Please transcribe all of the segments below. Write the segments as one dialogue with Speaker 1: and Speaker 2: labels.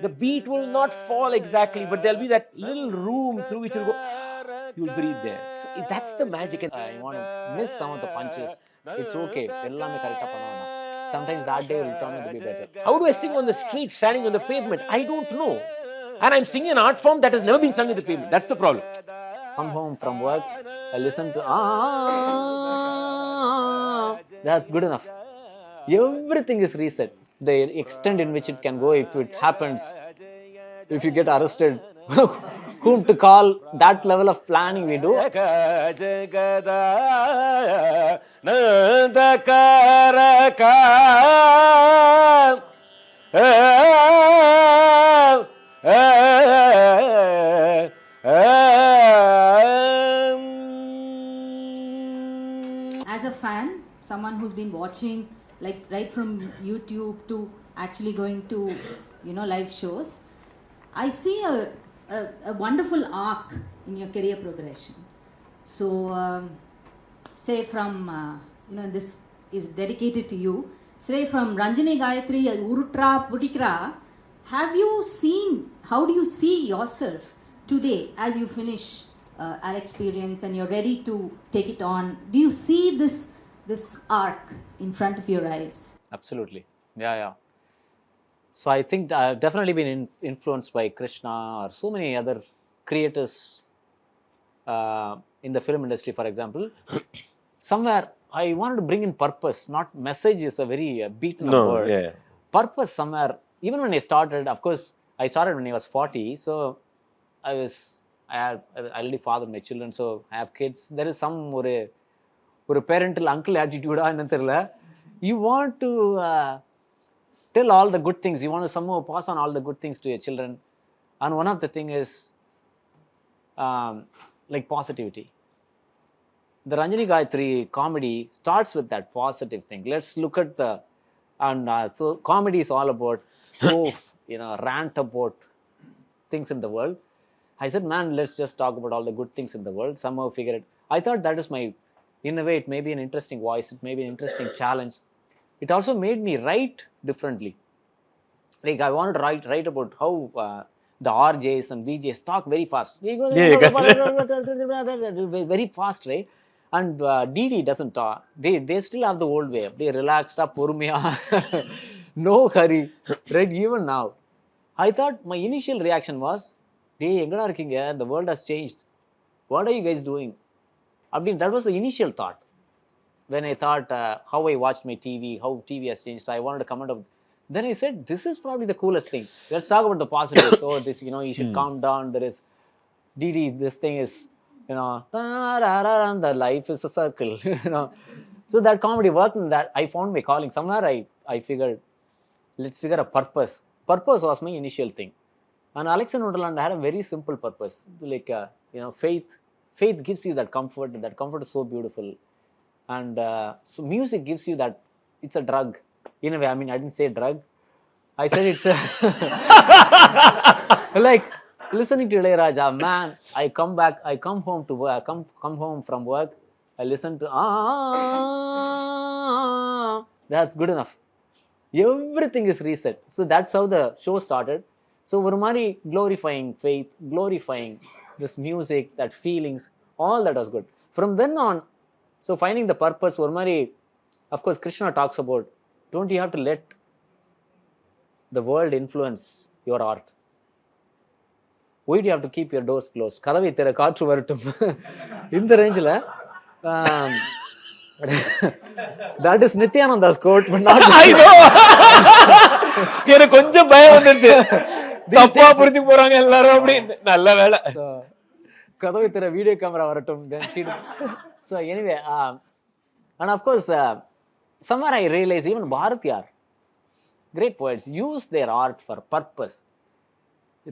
Speaker 1: The beat will not fall exactly, but there'll be that little room through which you'll go, you'll breathe there. So that's the magic. And
Speaker 2: You want to miss some of the punches. It's okay. எல்லாமே கரெக்டாக பண்ண வேண்டாம். Sometimes that day will turn out to be better.
Speaker 1: How do I sing on the street, standing on the pavement? I don't know. And I'm singing an art form that has never been sung in the pavement. That's the problem.
Speaker 2: Come home from work, I listen to that's good enough. Everything is reset. The extent in which it can go, if it happens, if you get arrested, whom to call, that level of planning we do.
Speaker 3: As a fan, someone who's been watching like right from YouTube to actually going to live shows, I see a wonderful arc in your career progression. So say from this is dedicated to you, say from Ranjani Gayatri Urutra Pudikra, have you seen, how do you see yourself today as you finish our experience and you're ready to take it on? Do you see this arc in front of your eyes?
Speaker 2: Absolutely. Yeah. So I think I've definitely been influenced by Krishna or so many other creators in the film industry, for example. Somewhere I wanted to bring in purpose, not message is a very beaten up word.
Speaker 1: Yeah.
Speaker 2: Purpose somewhere, even when I started, of course, I started when I was 40, so I already fathered my children, so I have kids. There is some ஒரு parental uncle attitude என்னன்னு தெரியல. You want to tell all the good things. You want to somehow pass on all the good things to your children. And one of the thing is like positivity. The Ranjani Gayatri comedy starts with that positive thing. Let's look at so comedy is all about rant about things in the world. I said, man, let's just talk about all the good things in the world. Somehow figure it. I thought that is my, in a way, it may be an interesting voice. It may be an interesting challenge. It also made me write differently. Like I wanted to write about how the RJs and BJs talk very fast. Very fast, right? And DD doesn't talk. They still have the old way. They relaxed up, பொறுமையா, no hurry, right? Even now, I thought my initial reaction was, "Hey, எங்கடா இருக்கீங்க? The world has changed. What are you guys doing?" I mean, that was the initial thought. When I thought how I watched my TV, how TV has changed, I wanted to comment on. Then I said, this is probably the coolest thing. Let's talk about the positives. So this, you should calm down. There is DD. This thing is, the life is a circle. So that comedy worked, and that I found my calling. Somewhere I figured, let's figure a purpose. Purpose was my initial thing. And Alexander Wonderland had a very simple purpose. Like faith. Faith gives you that comfort. That comfort is so beautiful. And so music gives you that. It's a drug. In a way, I mean, I didn't say drug. I said it's like listening to Ilayaraja. Man, I come home to work. Come home from work. I listen to that's good enough. Everything is reset. So that's how the show started. So ஒரு மாதிரி glorifying faith, glorifying this music, that feelings, all that was good. From then on, so finding the purpose, ஒரு மாதிரி, of course, Krishna talks about, don't you have to let the world influence your art? Why do you have to keep your doors closed? கதவை திற, காற்று வரட்டும். இந்த ரேஞ்சில் that is Nityananda's quote, but not
Speaker 1: எனக்கு கொஞ்சம் பயம் வந்துருச்சு. தப்பா புரிஞ்சு போறாங்க எல்லாரும் அப்படின்னு. நல்ல வேலை.
Speaker 2: கதவை திற, வீடியோ கேமரா வரட்டும். So anyway, and of course, somewhere I realized even Bharatiyar, great poets, use their art for purpose.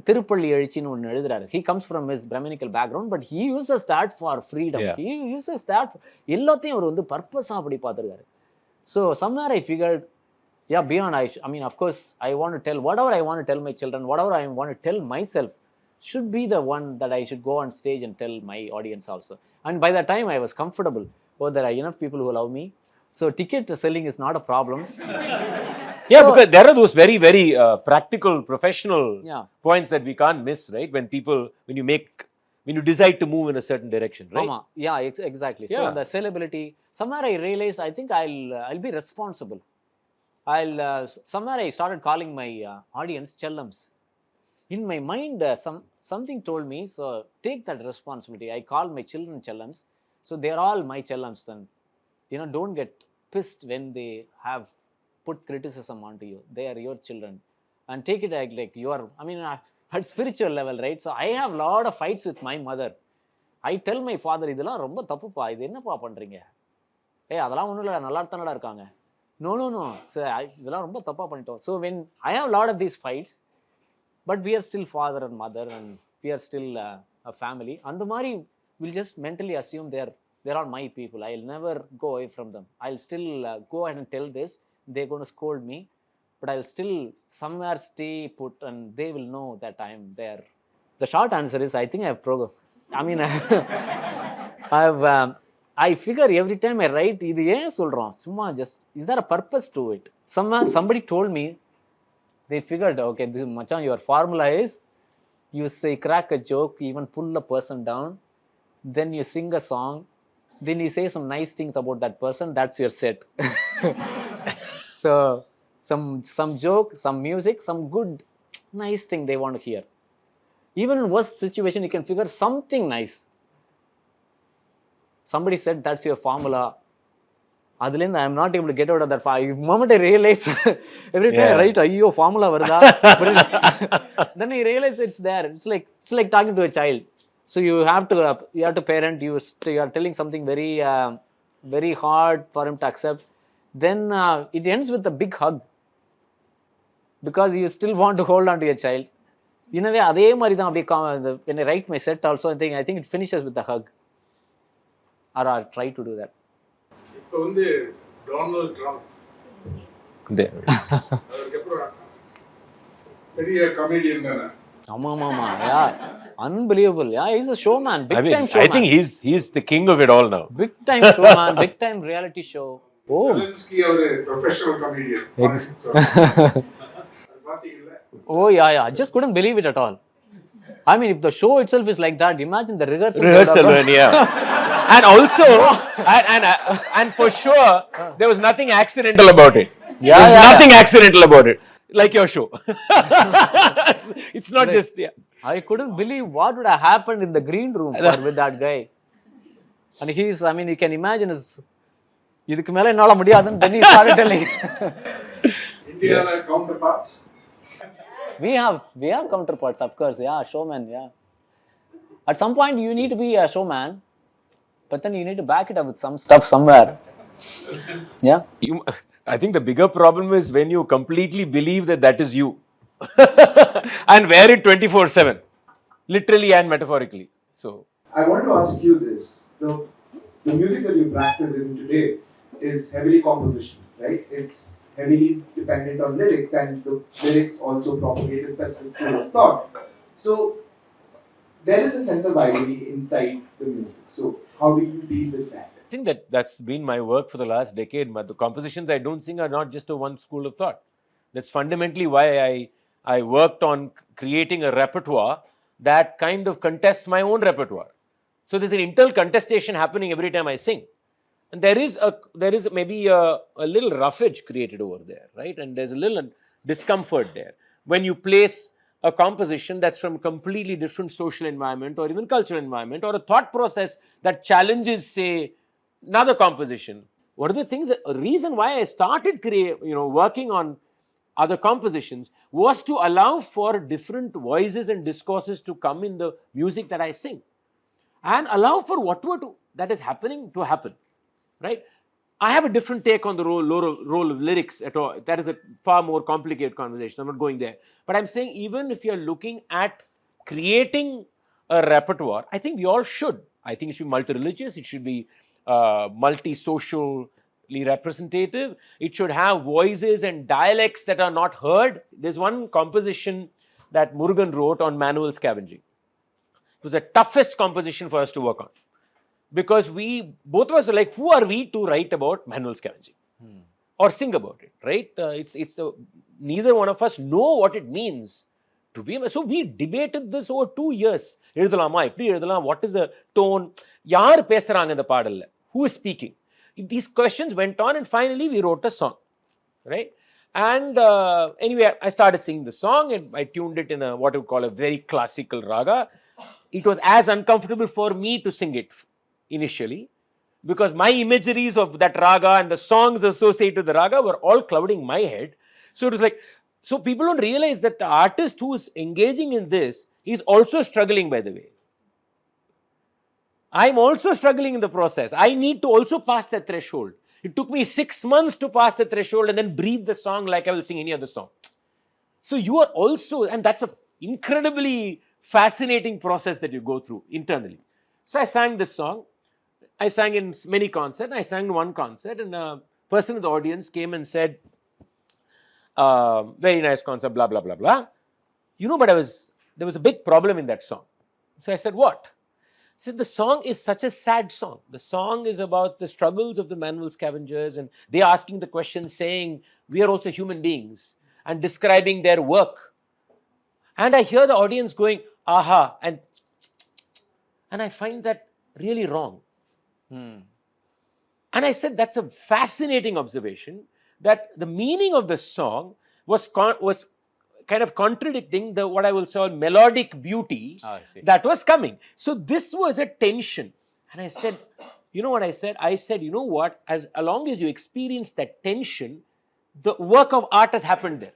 Speaker 2: திருப்பள்ளி எழுச்சின்னு ஒன்று எழுதுறாரு. He comes from his Brahminical background, but he uses that for freedom. Yeah. He uses that எல்லாத்தையும் அவர் வந்து பர்பஸா அப்படி பார்த்துருக்காரு. So somewhere I figured, yeah, beyond, I mean, of course, I want to tell whatever I want to tell my children, whatever I want to tell myself should be the one that I should go on stage and tell my audience also. And by that time I was comfortable. Oh, there are enough people who love me. So ticket selling is not a problem.
Speaker 1: Yeah, because there are those very, very practical, professional
Speaker 2: Yeah.
Speaker 1: points that we can't miss, right? When you decide to move in a certain direction, right?
Speaker 2: Ama. Yeah, exactly. So
Speaker 1: Yeah.
Speaker 2: the sellability, somewhere I realized I think I'll be responsible. Somewhere I started calling my audience chellams. In my mind, something told me, so take that responsibility. I call my children chellams, so they're all my chellams. And don't get pissed when they have put criticism onto you. They are your children, and take it like you are. I mean, at spiritual level, right? So I have a lot of fights with my mother. I tell my father, இதெல்லாம் ரொம்ப தப்புப்பா, இது என்னப்பா பண்றீங்க? அதெல்லாம் ஒண்ணும் இல்ல, நல்லா தானடா இருக்காங்க. No, இதெல்லாம் ரொம்ப தப்பா பண்ணிட்டோம். So when I have a lot of these fights, but we are still father and mother, and we are still a family. And the mari will just mentally assume they're all my people. I'll never go away from them. I'll still go ahead and tell this. They're going to scold me, but I'll still somewhere stay put, and they will know that I'm there. The short answer is I think I've I mean, I figure every time I write, இது ஏன் சொல்றோம்? சும்மா just, is there a purpose to it? Somebody told me, they figured, okay, this Machan, your formula is you say crack a joke, even pull a person down, then you sing a song, then you say some nice things about that person, that's your set. So some joke, some music, some good nice thing they want to hear. Even in worst situation, you can figure something nice. Somebody said that's your formula. அதுலேருந்து I am not able to get out of that. The moment I realize, every time I write, ஐயோ formula வருதா? Then I realize it's there. It's like talking to a child. So you have to parent. You are telling something very very hard for him to accept. Then it ends with a big hug, because you still want to hold on to your child. எனவே அதே மாதிரி தான் அப்படியே when I write my set also, I think it finishes with a hug, or I try to do that.
Speaker 4: இப்போ வந்து Donald Trump அதுக்கப்புறம் பெரிய comedian தானே?
Speaker 2: ஆமா. Yeah, unbelievable. Yeah, he's a showman, time showman.
Speaker 1: I think he's the king of it all now.
Speaker 2: Big time showman, big time reality show. Oh,
Speaker 4: Zelensky ஒரு professional comedian.
Speaker 2: Oh yeah, I just couldn't believe it at all. I mean, if the show itself is like that, imagine the rehearsal.
Speaker 1: Yeah. And also, and for sure, there was nothing accidental about it. Nothing accidental about it, like your show. It's not just,
Speaker 2: I couldn't believe what would have happened in the green room with that guy. And I mean, you can imagine, இதுக்கு மேல என்னால முடியாதுன்னு then he started telling.
Speaker 4: India counterparts?
Speaker 2: We have counterparts, of course. Yeah, showman. Yeah. At some point, you need to be a showman, but then you need to back it up with some stuff somewhere. Yeah.
Speaker 1: I think the bigger problem is when you completely believe that is you, and wear it 24/7, literally and metaphorically. So
Speaker 5: I want to ask you this: the music that you practice in today is heavily composition, right? It's heavily dependent on lyrics, and the lyrics also propagate a specific school of thought. So there is a sense of irony inside the music. So how do you deal with that?
Speaker 1: I think that's been my work for the last decade. But the compositions I don't sing are not just a one school of thought. That's fundamentally why I worked on creating a repertoire that kind of contests my own repertoire. So there's an internal contestation happening every time I sing. And there is maybe a little roughage created over there, right? And there's a little discomfort there when you place a composition that's from a completely different social environment or even cultural environment, or a thought process that challenges, say, another composition. What are the things? A reason why I started working on other compositions was to allow for different voices and discourses to come in the music that I sing, and allow for whatever that is happening to happen. Right? I have a different take on the role of lyrics at all. That is a far more complicated conversation. I'm not going there. But I'm saying, even if you're looking at creating a repertoire, I think we all should. I think it should be multi-religious. It should be multi-socially representative. It should have voices and dialects that are not heard. There's one composition that Murugan wrote on manual scavenging. It was the toughest composition for us to work on, because both of us were like, who are we to write about manual scavenging? or sing about it, right? Neither one of us know what it means to be. So we debated this over 2 years. What is the tone? Yaar pesaranga indha paadalla? Who is speaking? These questions went on, and finally we wrote a song, right? And anyway, I started singing the song, and I tuned it in what we call a very classical raga. It was as uncomfortable for me to sing it initially, because my imageries of that raga and the songs associated with the raga were all clouding my head. So it was like, so people don't realize that the artist who is engaging in this is also struggling, by the way. I'm also struggling in the process. I need to also pass that threshold. It took me 6 months to pass the threshold and then breathe the song like I will sing any other song. So you are also, and that's an incredibly fascinating process that you go through internally. So I sang this song. I sang in many concerts. I sang in one concert, and a person in the audience came and said, very nice concert, blah, blah, blah, blah. You know, but there was a big problem in that song. So I said, what? He said, the song is such a sad song. The song is about the struggles of the manual scavengers, and they are asking the question saying, we are also human beings, and describing their work. And I hear the audience going, aha, and I find that really wrong. And I said, that's a fascinating observation, that the meaning of the song was kind of contradicting the what I will call melodic beauty that was coming. So this was a tension. And I said, you know what I said? I said, you know what? As long as you experience that tension, the work of art has happened there.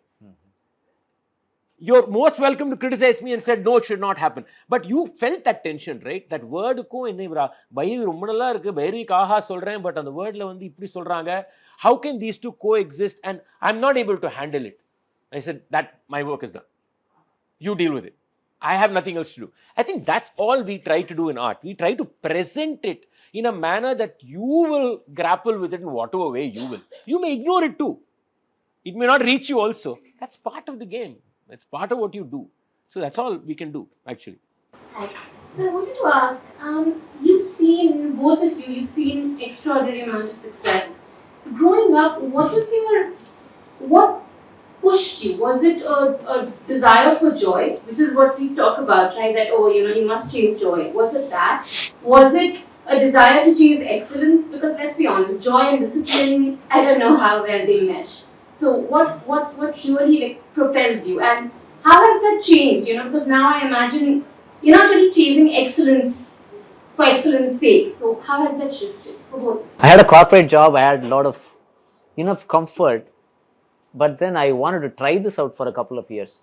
Speaker 1: You're most welcome to criticize me and said, no, it should not happen. But you felt that tension, right? That word ko Bhaivi romma nalla irukku, Bhaivi kaha solren, but on the word la vandu ipdi solranga. How can these two coexist? And I'm not able to handle it. I said, that my work is done. You deal with it. I have nothing else to do. I think that's all we try to do in art. We try to present it in a manner that you will grapple with it in whatever way you will. You may ignore it too. It may not reach you also. That's part of the game. That's part of what you do. So that's all we can do, actually.
Speaker 6: Hi. So I wanted to ask, you've seen, both of you, you've seen extraordinary amount of success. Growing up, what pushed you? Was it a desire for joy, which is what we talk about, right? That, oh, you must chase joy. Was it that? Was it a desire to chase excellence? Because let's be honest, joy and discipline, I don't know how well they mesh. So what really propelled you, and how has that changed? Because now I imagine you're not really chasing excellence for excellence sake. So how has that shifted for both?
Speaker 2: I had a corporate job. I had a lot of enough comfort, but then I wanted to try this out for a couple of years,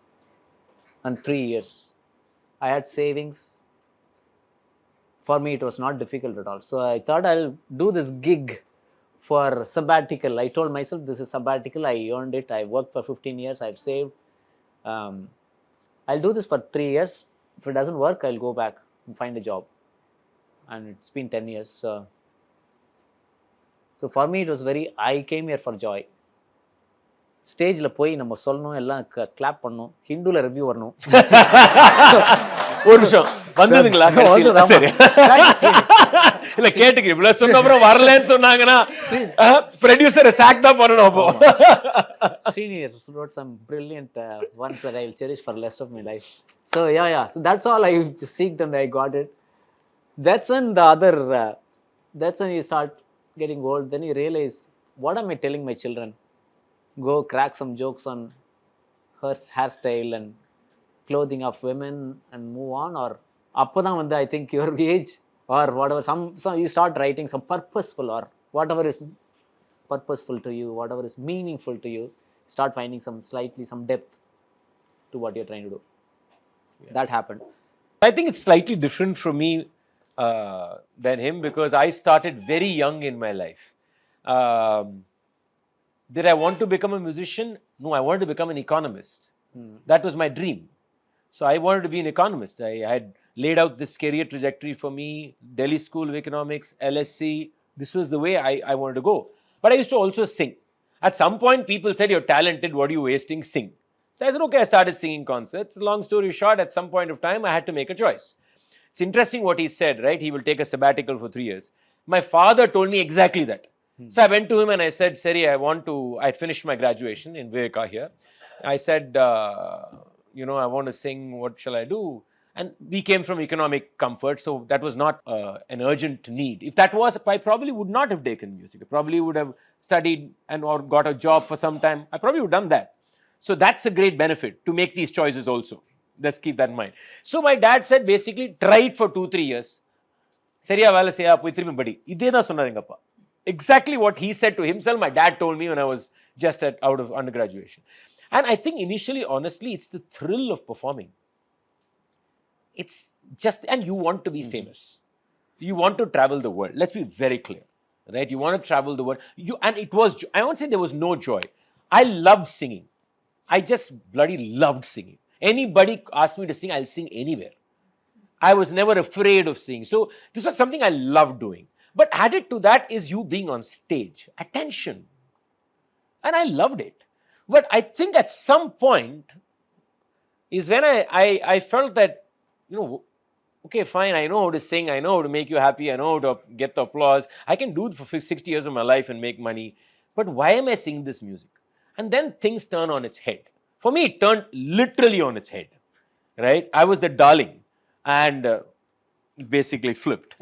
Speaker 2: and 3 years. I had savings. For me, it was not difficult at all. So I thought I'll do this gig for sabbatical. I told myself this is sabbatical. I earned it. I worked for 15 years. I've saved. I'll do this for 3 years. If it doesn't work, I'll go back and find a job. And it's been 10 years. So for me, it was I came here for joy. ஸ்டேஜில் போய் நம்ம சொல்லணும், எல்லாம் clap பண்ணணும், ஹிந்துல review வரணும்.
Speaker 1: ஒரு நிமிஷம் வந்ததுங்களா? இல்ல கேட்டுக்கிறேன், இவ்வளவு சொன்ன அப்புறம் வரலன்னு சொன்னாங்கன்னா ப்ரொடியூசரை சாக் தான் பண்ணணும். அப்போ
Speaker 2: Senior wrote some brilliant ones that I will cherish for the rest of my life. So yeah. So that's all I seeked and I got it. That's when that's when you start getting old. Then you realize, what am I telling my children? Go crack some jokes on her hairstyle and clothing of women and move on? Or appadan vandu I think your age or whatever, some you start writing some purposeful, or whatever is purposeful to you, whatever is meaningful to you, start finding some depth to what you're trying to do. Yeah. That happened.
Speaker 1: I think it's slightly different from me than him, because I started very young in my life. Did I want to become a musician? No, I wanted to become an economist. That was my dream. So I wanted to be an economist. I had laid out this career trajectory for me, Delhi School of Economics, LSC. This was the way I wanted to go. But I used to also sing. At some point, people said, you're talented, what are you wasting? Sing. So I said, okay, I started singing concerts. Long story short, at some point of time, I had to make a choice. It's interesting what he said, right? He will take a sabbatical for 3 years. My father told me exactly that. So I went to him and I said, Seri, I finished my graduation in Viveka here. I said, I want to sing, what shall I do? And we came from economic comfort, so that was not an urgent need. If that was, I probably would not have taken music. I probably would have studied and or got a job for some time. I probably would have done that. So that's a great benefit to make these choices also. Let's keep that in mind. So my dad said, basically, try it for 2-3 years. Seriya vela seya poi thirumbi badi. Idhe da sonnaru engappa. Exactly what he said to himself, my dad told me when I was just out of undergraduation. And I think initially, honestly, it's the thrill of performing. It's just, and you want to be famous. You want to travel the world. Let's be very clear, right? You want to travel the world. And it was, I won't say there was no joy. I loved singing. I just bloody loved singing. Anybody asked me to sing, I'll sing anywhere. I was never afraid of singing. So this was something I loved doing. But added to that is you being on stage, attention. And I loved it. But I think at some point is when I felt that, okay, fine, I know how to sing, I know how to make you happy, I know how to get the applause. I can do it for 60 years of my life and make money. But why am I singing this music? And then things turn on its head. For me, it turned literally on its head, right? I was the darling and basically flipped.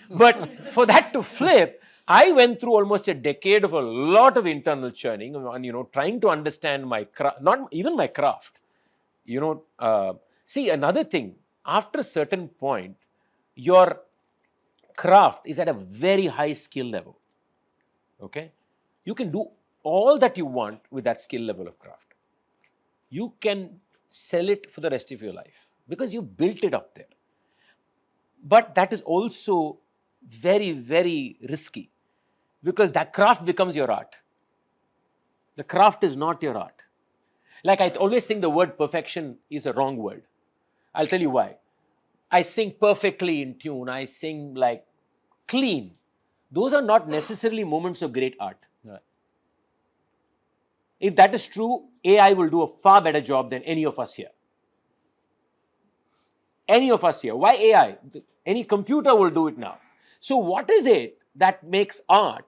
Speaker 1: But for that to flip, I went through almost a decade of a lot of internal churning and, trying to understand my craft, not even my craft. See, another thing, after a certain point, your craft is at a very high skill level, okay? You can do all that you want with that skill level of craft. You can sell it for the rest of your life because you built it up there. But that is also very, very risky because that craft becomes your art. The craft is not your art. Like I always think the word perfection is a wrong word. I'll tell you why. I sing perfectly in tune. I sing like clean. Those are not necessarily moments of great art.
Speaker 2: Right.
Speaker 1: If that is true, AI will do a far better job than any of us here. Any of us here. Why AI? Any computer will do it now. So what is it that makes art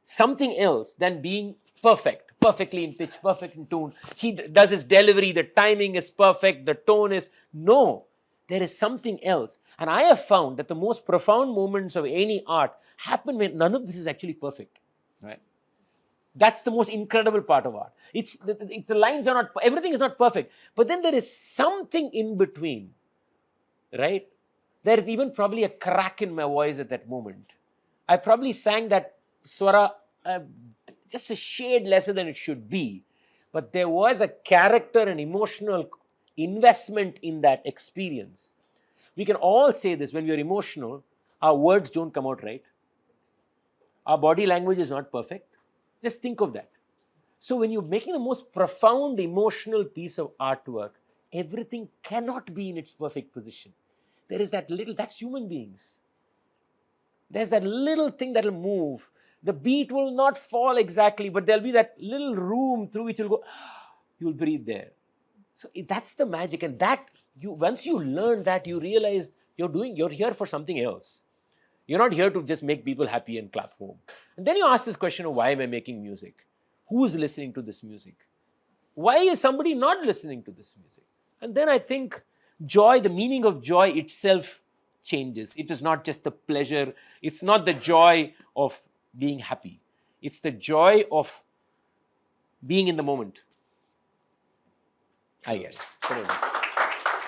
Speaker 1: something else than being perfect? Perfectly in pitch, perfect in tune. He does his delivery, the timing is perfect, the tone is... No, there is something else. And I have found that the most profound moments of any art happen when none of this is actually perfect.
Speaker 2: Right.
Speaker 1: That's the most incredible part of art. It's the lines are not... Everything is not perfect. But then there is something in between. Right? There is even probably a crack in my voice at that moment. I probably sang that swara just a shade lesser than it should be. But there was a character and emotional investment in that experience. We can all say this, when we are emotional, our words don't come out right. Our body language is not perfect. Just think of that. So when you're making the most profound emotional piece of artwork, everything cannot be in its perfect position. There is that little, that's human beings. There's that little thing that will move. The beat will not fall exactly, but there'll be that little room through which you'll go, you'll breathe there. So that's the magic. And that, once you learn that, you realize you're here for something else. You're not here to just make people happy and clap home. And then you ask this question of why am I making music? Who's listening to this music? Why is somebody not listening to this music? And then I think joy, the meaning of joy itself changes. It is not just the pleasure. It's not the joy of being happy. It's the joy of being in the moment, I guess.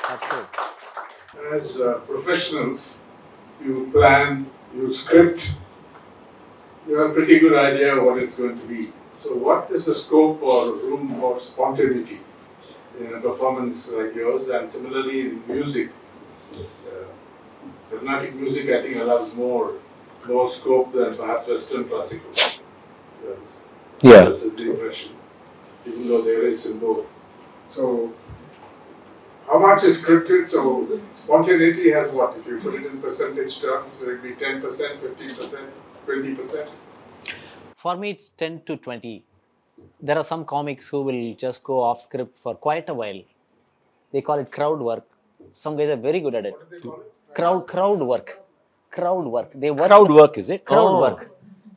Speaker 2: Absolutely.
Speaker 4: As professionals, you plan, you script, you have a pretty good idea of what it's going to be. So what is the scope or room for spontaneity in a performance like yours, and similarly in music? Carnatic music, I think, allows more scope than perhaps Western classical.
Speaker 1: Yeah.
Speaker 4: This is the impression, even though there is in both. So, how much is scripted? So, spontaneity has what? If you put it in percentage terms, will it be 10%, 15%, 20%?
Speaker 2: For me, it's 10 to 20. There are some comics who will just go off script for quite a while. They call it crowd work. Some guys are very good at it.
Speaker 4: What do they call it?
Speaker 2: Crowd work. Crowd work. They work.
Speaker 1: Crowd work, is it?
Speaker 2: Crowd work.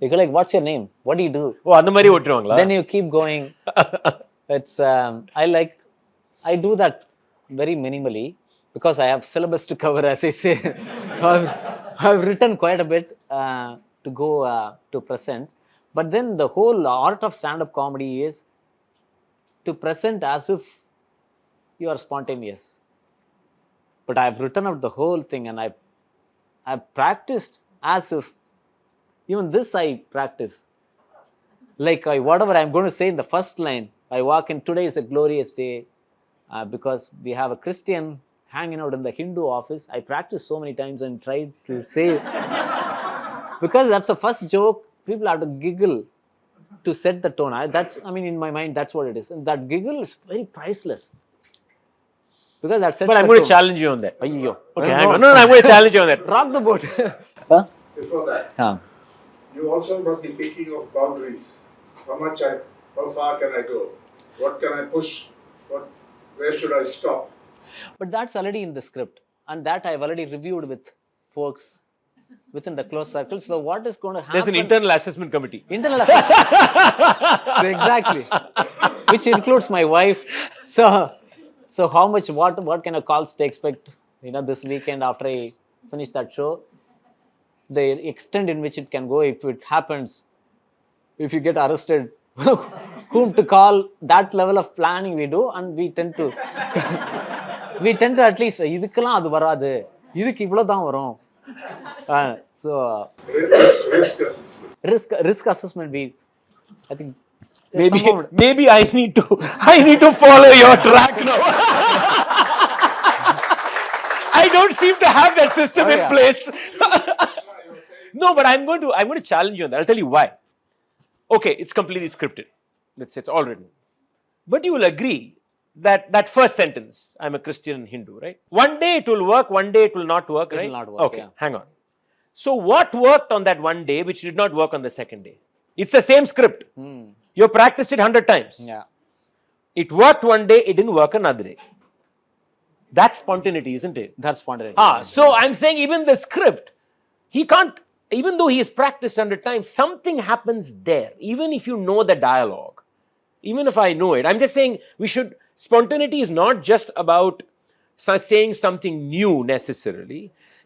Speaker 2: They go like, what's your name? What do you do?
Speaker 1: ஓ அந்த மாதிரி ஓட்டுருவாங்களா?
Speaker 2: Then you keep going. It's I do that very minimally because I have syllabus to cover, as I say. I've written quite a bit to go to present. But then the whole art of stand-up comedy is to present as if you are spontaneous. But I've written out the whole thing and I've practiced as if, even this I practice. Like whatever I'm going to say in the first line, I walk in, today is a glorious day because we have a Christian hanging out in the Hindu office. I practiced so many times and tried to say, because that's the first joke, people have to giggle to set the tone. In my mind, that's what it is. And that giggle is very priceless. Because that sets
Speaker 1: But I'm
Speaker 2: the
Speaker 1: going to
Speaker 2: tone.
Speaker 1: challenge you on that.
Speaker 2: Ayyo.
Speaker 1: Okay, hang on. No, I'm going to challenge you on that.
Speaker 2: Rock the boat. Huh?
Speaker 4: Before that, you also must be thinking of boundaries. How far can I go? What can I push? Where should I stop?
Speaker 2: But that's already in the script. And that I've already reviewed with folks within the close circle. So what is going to happen?
Speaker 1: There's an internal assessment committee.
Speaker 2: Internal assessment. Exactly. Which includes my wife. So how much, what kind of calls to expect, this weekend after I finish that show? The extent in which it can go, if it happens, if you get arrested, whom to call, that level of planning we do, and we tend to at least, இதுக்கெல்லாம் அது வராது, இதுக்கு இவ்வளவு தான் வரும். So risk assessment, I think
Speaker 1: maybe I need to follow your track now. I don't seem to have that system in place. No, but I'm going to challenge you on that. I'll tell you why. Okay, it's completely scripted. It's all written. But you will agree that first sentence, I'm a Christian and Hindu, right? One day it will work, one day it will not work, right?
Speaker 2: It will not work,
Speaker 1: okay, hang on. So what worked on that one day which did not work on the second day? It's the same script. You practiced it 100 times.
Speaker 2: Yeah.
Speaker 1: It worked one day, it didn't work another day. That's spontaneity, isn't it?
Speaker 2: That's spontaneity.
Speaker 1: So I'm saying even the script, he can't, even though he has practiced 100 times, something happens there. Even if you know the dialogue, even if I know it, I'm just saying spontaneity is not just about saying something new necessarily.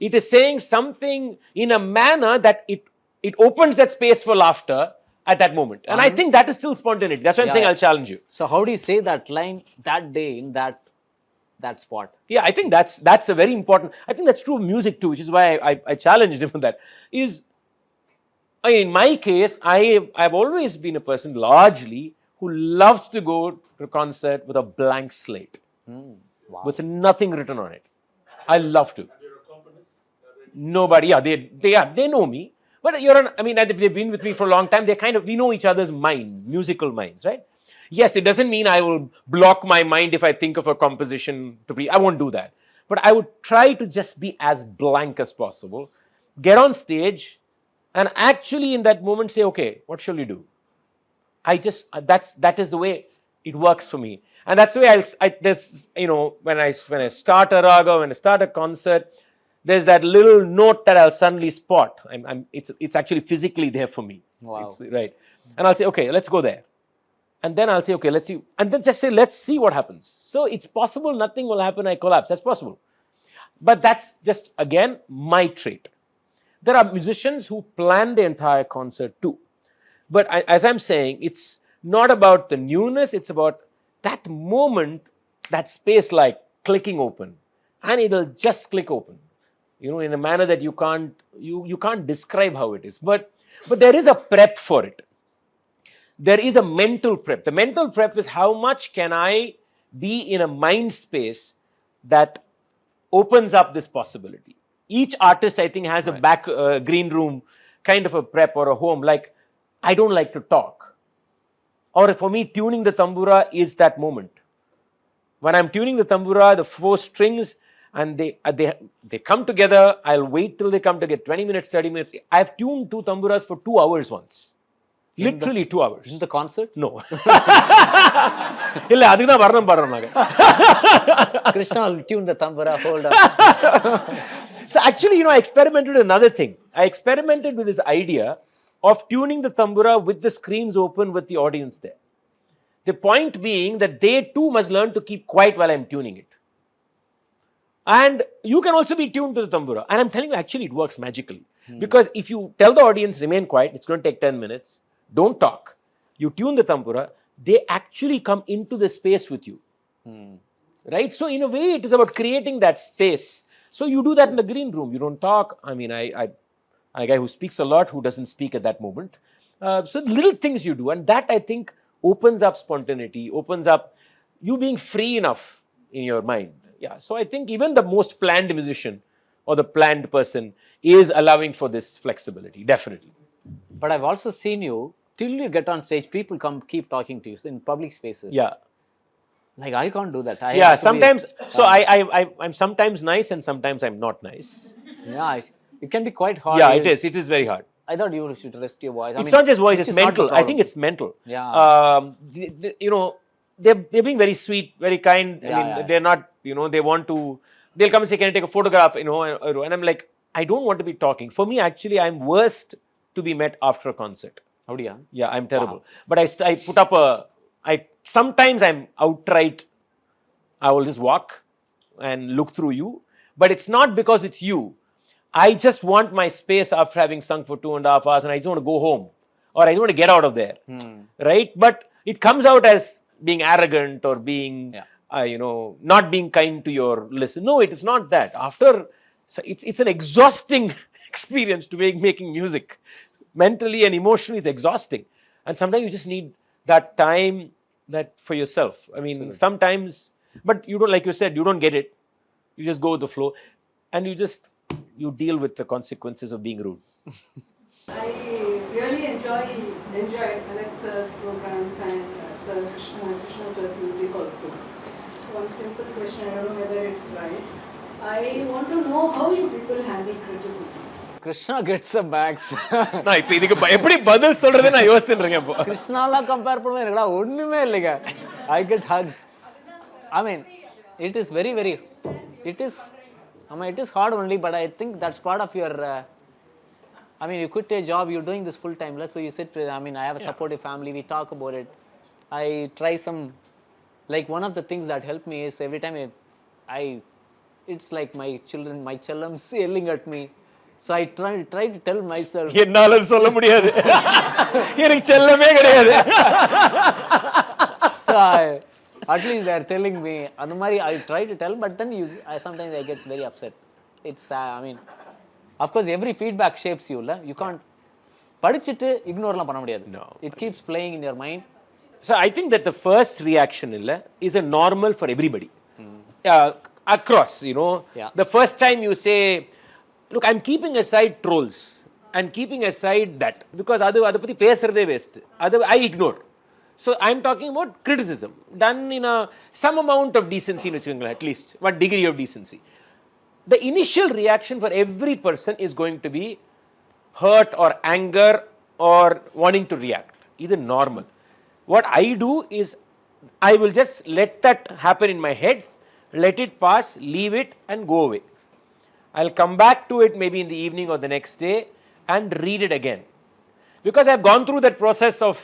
Speaker 1: It is saying something in a manner that it opens that space for laughter at that moment. And I think that is still spontaneity. That's why I'm saying I'll challenge you.
Speaker 2: So how do you say that line that day in that spot?
Speaker 1: Yeah, I think that's a very important, I think that's true of music too, which is why I challenged him on that. In my case, I've always been a person largely who loves to go to a concert with a blank slate, with nothing written on it. I love to. Nobody, they know me. But they've been with me for a long time. We know each other's minds, musical minds, right? Yes, it doesn't mean I will block my mind if I think of a composition to be. I won't do that. But I would try to just be as blank as possible, get on stage, and actually in that moment say, okay, what shall we do? That is the way it works for me. And that's the way when I start a raga, when I start a concert, there's that little note that I'll suddenly spot. It's actually physically there for me.
Speaker 2: Wow.
Speaker 1: It's right. And I'll say, okay, let's go there. And then I'll say, okay, let's see. And then just say, let's see what happens. So it's possible nothing will happen, I collapse. That's possible. But that's just, again, my trait. There are musicians who plan the entire concert too. But as I'm saying, it's not about the newness, it's about that moment, that space like clicking open. And it'll just click open, in a manner that you can't describe how it is. But there is a prep for it. There is a mental prep. The mental prep is how much can I be in a mind space that opens up this possibility. Each artist, I think, has a back green room kind of a prep or a home. Like, I don't like to talk. Or for me, tuning the tambura is that moment. When I'm tuning the tambura, the 4 strings, and they come together, I'll wait till they come together, 20 minutes, 30 minutes. I've tuned 2 tamburas for 2 hours once. Literally 2 hours.
Speaker 2: In the concert?
Speaker 1: No. Illa, adukku dhaan varanam paadran naanga.
Speaker 2: Krishna will tune the tambura, hold on.
Speaker 1: So actually, I experimented with another thing. I experimented with this idea of tuning the tambura with the screens open with the audience there. The point being that they too must learn to keep quiet while I'm tuning it. And you can also be tuned to the tambura. And I'm telling you, actually, it works magically. Because if you tell the audience, remain quiet, it's going to take 10 minutes, don't talk, you tune the tambura, they actually come into the space with you. Right? So, in a way, it is about creating that space. So, you do that in the green room. You don't talk. I mean, I'm a guy who speaks a lot, who doesn't speak at that moment. So, little things you do. And that, I think, opens up spontaneity, opens up you being free enough in your mind. Yeah. So, I think even the most planned musician or the planned person is allowing for this flexibility, definitely.
Speaker 2: But I've also seen you, till you get on stage, people keep talking to you in public spaces.
Speaker 1: Yeah.
Speaker 2: Like, I can't do that.
Speaker 1: Yeah, sometimes, so I'm sometimes nice and sometimes I'm not nice.
Speaker 2: Yeah, it can be quite hard.
Speaker 1: Yeah, it is very hard.
Speaker 2: I thought you should rest your voice.
Speaker 1: It's not just voice, it's mental. I think it's mental.
Speaker 2: Yeah.
Speaker 1: You know, they're being very sweet, very kind. I mean, they're not, you know, they'll come and say, can I take a photograph, you know, and I'm like, I don't want to be talking. For me, actually, I'm worst to be met after a concert.
Speaker 2: How do you?
Speaker 1: Yeah, I'm terrible. But I put up sometimes I'm outright, I will just walk and look through you. But it's not because it's you. I just want my space after having sung for 2.5 hours and I just want to go home. Or I just want to get out of there. Right? But it comes out as being arrogant or being, you know, not being kind to your listen. No, it is not that. It's an exhausting experience to making music. Mentally and emotionally, it's exhausting. And sometimes you just need that time for yourself. I mean, sometimes, but you don't, like you said, you don't get it. You just go with the flow and you deal with the consequences of being rude.
Speaker 7: I really enjoyed Alex's programs and Krishna sir's music also. One simple question, I don't know whether it's right. I want to know how you people handle criticism.
Speaker 2: Krishna gets the bags.
Speaker 1: நான் இப்போ இதுக்கு எப்படி பதில் சொல்றதை நான் யோசிச்சுட்டு இருக்கேன் இப்போ.
Speaker 2: கிருஷ்ணாலாம் கம்பேர் பண்ணுவேன் எனக்குடா ஒண்ணுமே இல்லைங்க. I get hugs. I mean, it is very, very, it is hard only, but I think that's part of your, I mean, you quit a job, you're doing this full time, so you sit with, I mean, I have a supportive family, we talk about it. I try some, like one of the things that helped me is every time it's like my children's yelling at me. So I try to tell myself.
Speaker 1: என்னால சொல்ல முடியாது. எனக்கு செல்லமே கிடையாது.
Speaker 2: So at least they are telling me. அந்த மாதிரி I try to tell, but then sometimes I get very upset. It's I mean, of course every feedback shapes you, you can't படிச்சிட்டு ignoreலாம் பண்ண முடியாது.
Speaker 1: No.
Speaker 2: It keeps playing in your mind.
Speaker 1: So I think that the first reaction is a normal for everybody. Across, you know.
Speaker 2: Yeah.
Speaker 1: The first time you say, look, I'm keeping aside trolls and keeping aside that because adu patti pesradhe waste. I ignore. So I'm talking about criticism done in some amount of decency, at least what degree of decency. The initial reaction for every person is going to be hurt or anger or wanting to react. This is normal. What I do is I will just let that happen in my head, let it pass, leave it and go away. I'll come back to it maybe in the evening or the next day and read it again. Because I've gone through that process of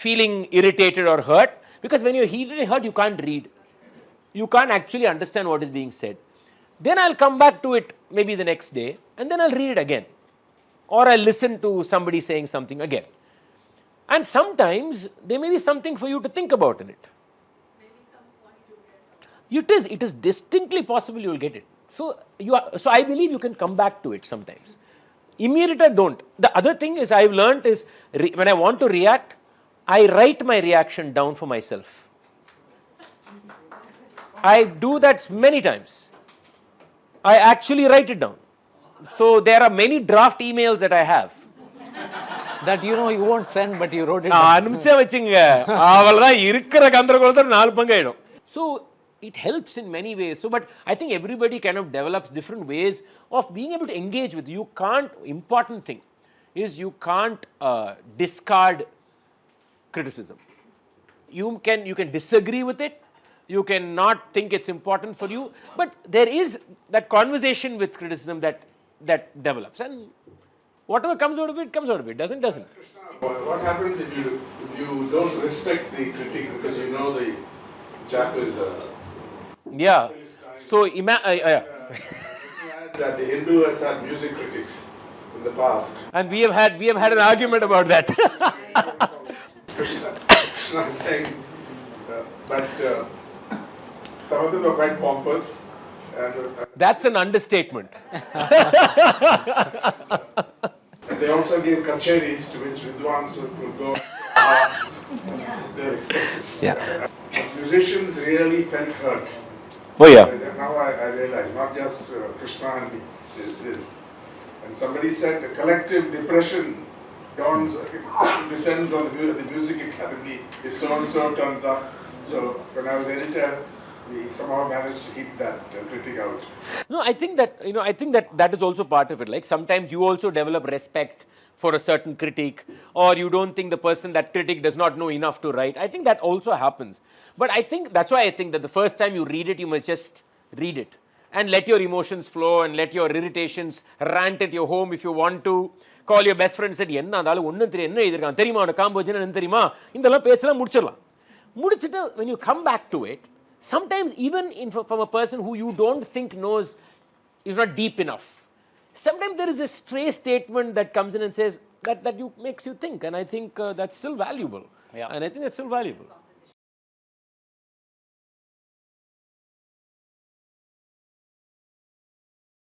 Speaker 1: feeling irritated or hurt. Because when you're heated and hurt, you can't read. You can't actually understand what is being said. Then I'll come back to it maybe the next day and then I'll read it again. Or I'll listen to somebody saying something again. And sometimes there may be something for you to think about in it.
Speaker 7: Maybe some point you get.
Speaker 1: It is distinctly possible you will get it. So I believe you can come back to it sometimes. Immediate don't. The other thing is I've learned is when I want to react, I write my reaction down for myself. I do that many times. I actually write it down. So there are many draft emails that I have.
Speaker 2: That you know you won't send, but you wrote it.
Speaker 1: அனுப்பிச்சே வச்சுங்க. அவளதான் இருக்கிற கந்தரகோலத்துல 4 பங்கு ஆயிடும். So it helps in many ways. So, but I think everybody kind of develops different ways of being able to engage with. You can't. Important thing is you can't discard criticism. You can disagree with it. You can not think it's important for you. But there is that conversation with criticism that develops. And whatever comes out of it, comes out of it. Doesn't.
Speaker 4: What happens if you don't respect the critic because you know the chap is
Speaker 1: Yeah. So,
Speaker 4: that the Hindu has had music critics in the past.
Speaker 1: and we have had an argument about that.
Speaker 4: Krishna is saying, but some of them are quite pompous. And
Speaker 1: That's an understatement.
Speaker 4: they also gave kacheris to which Vidwans would go. They're expected.
Speaker 1: Yeah.
Speaker 4: Musicians really felt hurt.
Speaker 1: Oh yeah.
Speaker 4: Now I realize, not just Krishna and this. And somebody said a collective depression descends on the music academy if so-and-so turns up. So when I was editor, we somehow managed to keep that critic out.
Speaker 1: No, I think that is also part of it. Like sometimes you also develop respect for a certain critic, or you don't think the person, that critic does not know enough to write. I think that also happens. But I think that's why I think that the first time you read it, you must just read it and let your emotions flow and let your irritations rant at your home if you want to. Call your best friend and say, என்ன ஆனாலும் ஒன்றும் தெரியும், என்ன எழுதிருக்கான் தெரியுமா, உனக்கு காம்பு வச்சுன்னா என்ன தெரியுமா, இதெல்லாம் பேச்செல்லாம் முடிச்சிடலாம். முடிச்சிட்டு when you come back to it, sometimes even from a person who you don't think knows, is not deep enough, sometimes there is a stray statement that comes in and says that makes you think, and I think that's still valuable.
Speaker 2: Yeah.
Speaker 1: And I think that's still valuable.